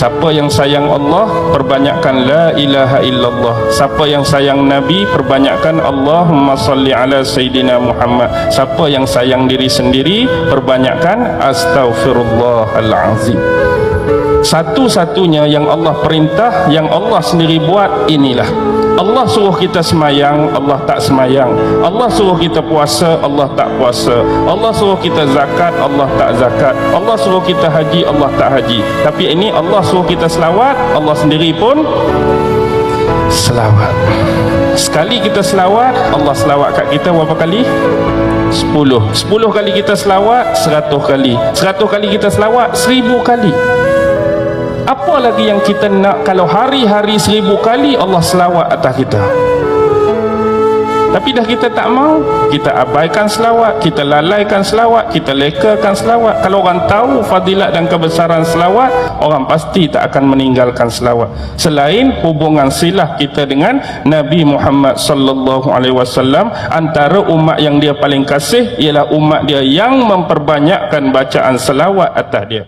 Siapa yang sayang Allah, perbanyakkan la ilaha illallah. Siapa yang sayang Nabi, perbanyakkan Allahumma salli ala Sayyidina Muhammad. Siapa yang sayang diri sendiri, perbanyakkan astaghfirullahalazim. Satu-satunya yang Allah perintah, yang Allah sendiri buat, inilah. Allah suruh kita semayang, Allah tak semayang. Allah suruh kita puasa, Allah tak puasa. Allah suruh kita zakat, Allah tak zakat. Allah suruh kita haji, Allah tak haji. Tapi ini Allah suruh kita selawat, Allah sendiri pun selawat. Sekali kita selawat, Allah selawat kat kita berapa kali? 10 kali kita selawat, 100 kali. 100 kali kita selawat, 1000 kali. Apa lagi yang kita nak kalau hari-hari 1000 kali Allah selawat atas kita? Tapi dah kita tak mau, kita abaikan selawat, kita lalaikan selawat, kita lekakan selawat. Kalau orang tahu fadilat dan kebesaran selawat, orang pasti tak akan meninggalkan selawat. Selain hubungan silah kita dengan Nabi Muhammad sallallahu alaihi wasallam, antara umat yang dia paling kasih ialah umat dia yang memperbanyakkan bacaan selawat atas dia.